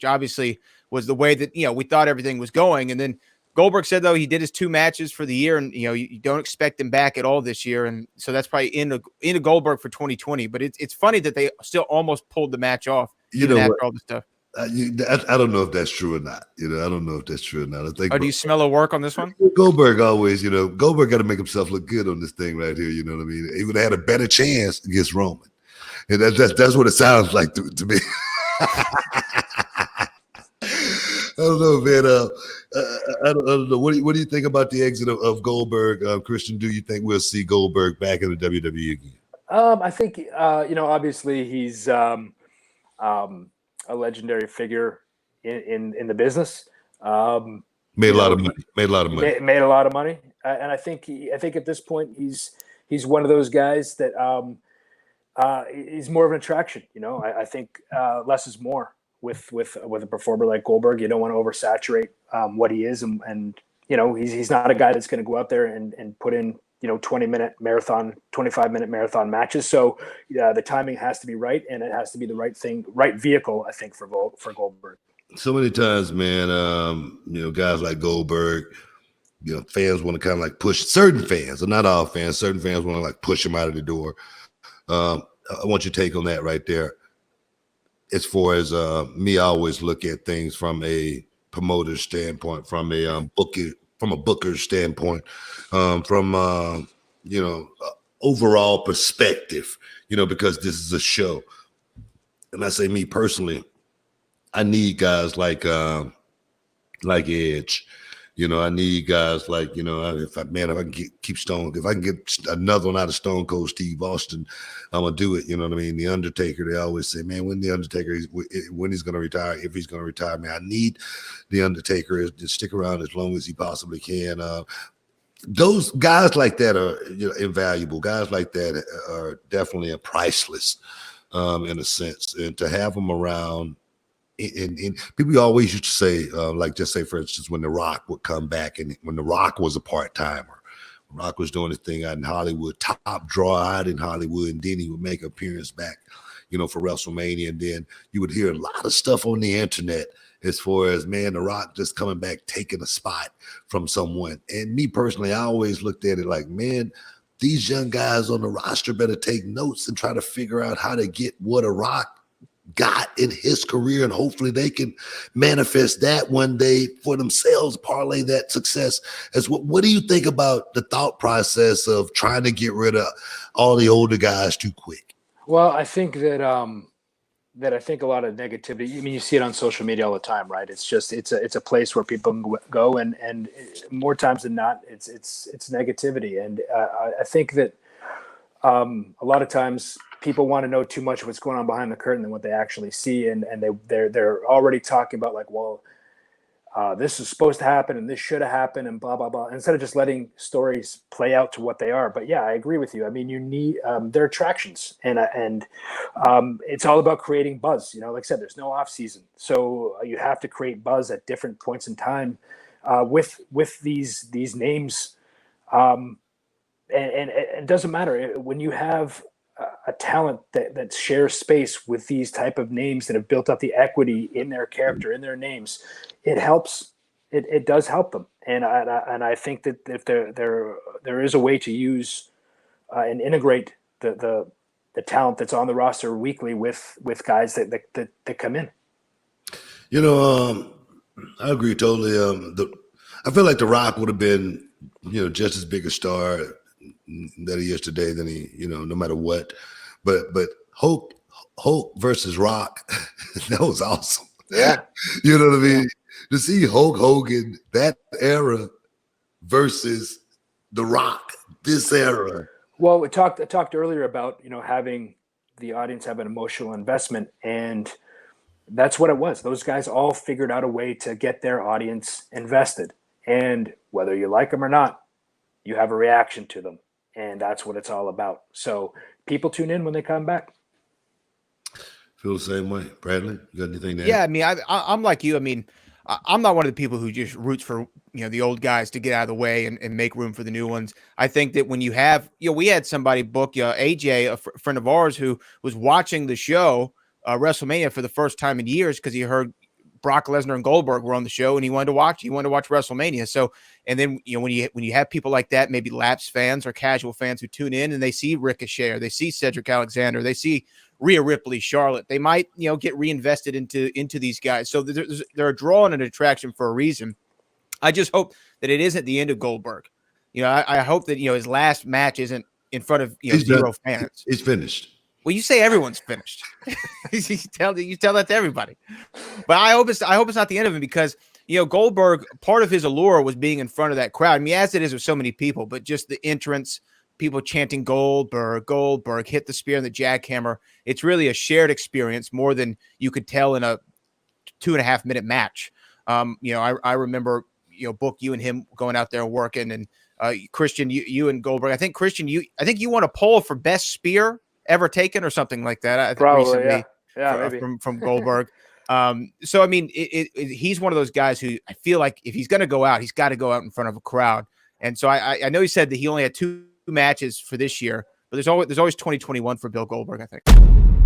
which obviously was the way that, we thought everything was going. And then Goldberg said, though, he did his 2 matches for the year, and, you don't expect him back at all this year. And so that's probably into Goldberg for 2020. But it's funny that they still almost pulled the match off, after all the stuff. I don't know if that's true or not. I don't know if that's true or not. I think. Oh, do you smell a work on this one? Goldberg always, Goldberg got to make himself look good on this thing right here. You know what I mean? He would have had a better chance against Roman, and that's what it sounds like to me. I don't know, man. I don't know. What do you think about the exit of Goldberg, Christian? Do you think we'll see Goldberg back in the WWE again? I think obviously he's a legendary figure in the business. Made a lot of money. And I think at this point he's one of those guys that he's more of an attraction. I think less is more with a performer like Goldberg. You don't want to oversaturate what he is, and he's not a guy that's going to go out there and put in 20-minute marathon, 25-minute marathon matches. So the timing has to be right, and it has to be the right thing, right vehicle, I think, for Goldberg. So many times, man, guys like Goldberg, fans want to kind of like push certain fans, not all fans. Certain fans want to like push him out of the door. I want your take on that right there. As far as me, I always look at things from a promoter standpoint, from a booker standpoint, from overall perspective, because this is a show. And I say, me personally, I need guys like Edge. I need guys like, if I can get another one out of Stone Cold Steve Austin, I'm gonna do it. You know what I mean? The Undertaker, they always say, man, when he's gonna retire, if he's gonna retire, man, I need the Undertaker to stick around as long as he possibly can. Those guys like that are invaluable. Guys like that are definitely priceless, in a sense, and to have them around. And people always used to say, just say, for instance, when The Rock would come back, and when The Rock was a part-timer, Rock was doing his thing out in Hollywood, top draw out in Hollywood, and then he would make an appearance back, for WrestleMania, and then you would hear a lot of stuff on the internet as far as, man, The Rock just coming back, taking a spot from someone. And me personally, I always looked at it like, man, these young guys on the roster better take notes and try to figure out how to get what a Rock got in his career, and hopefully they can manifest that one day for themselves, parlay that success as well. What do you think about the thought process of trying to get rid of all the older guys too quick? Well, I think that I think a lot of negativity, I mean, you see it on social media all the time, right? It's just it's a place where people go, and more times than not, it's negativity. And I think that a lot of times people want to know too much of what's going on behind the curtain than what they actually see, and they're already talking about like, well, this is supposed to happen and this should have happened and blah blah blah, instead of just letting stories play out to what they are. But yeah, I agree with you. I mean, you need they're attractions, and it's all about creating buzz. Like I said, there's no off season, so you have to create buzz at different points in time with these names, and it doesn't matter when you have a talent that shares space with these type of names that have built up the equity in their character, in their names. It helps. It does help them, and I think that if there is a way to use and integrate the talent that's on the roster weekly with guys that come in. I agree totally. I feel like The Rock would have been just as big a star that he is today than he, no matter what. But Hulk versus Rock, that was awesome. Yeah. You know what I mean? Yeah. To see Hulk Hogan, that era, versus The Rock, this era. Well, I talked earlier about, having the audience have an emotional investment, and that's what it was. Those guys all figured out a way to get their audience invested. And whether you like them or not, you have a reaction to them. And that's what it's all about. So people tune in when they come back. Feel the same way. Bradley, you got anything to add? Yeah, I mean, I'm like you. I mean, I'm not one of the people who just roots for, the old guys to get out of the way and make room for the new ones. I think that when you have, we had somebody book, AJ, a friend of ours, who was watching the show, WrestleMania, for the first time in years because he heard Brock Lesnar and Goldberg were on the show, and he wanted to watch WrestleMania. So, and then when you have people like that, maybe lapsed fans or casual fans who tune in and they see Ricochet, or they see Cedric Alexander, they see Rhea Ripley, Charlotte, they might get reinvested into these guys. So they're a draw and an attraction for a reason. I just hope that it isn't the end of Goldberg. I hope that his last match isn't in front of zero fans. It's finished. Well, you say everyone's finished. you tell that to everybody. But I hope it's not the end of him, because Goldberg, part of his allure was being in front of that crowd. I mean, as it is with so many people, but just the entrance, people chanting Goldberg, Goldberg, hit the spear and the jackhammer. It's really a shared experience more than you could tell in a 2.5 minute match. I remember Book, you and him going out there and working, and Christian, you and Goldberg. I think Christian, you won a poll for best spear ever taken or something like that. I think probably recently, maybe from Goldberg. So I mean, he's one of those guys who I feel like if he's going to go out, he's got to go out in front of a crowd. And so I know he said that he only had 2 matches for this year, but there's always 2021 for Bill Goldberg, I think.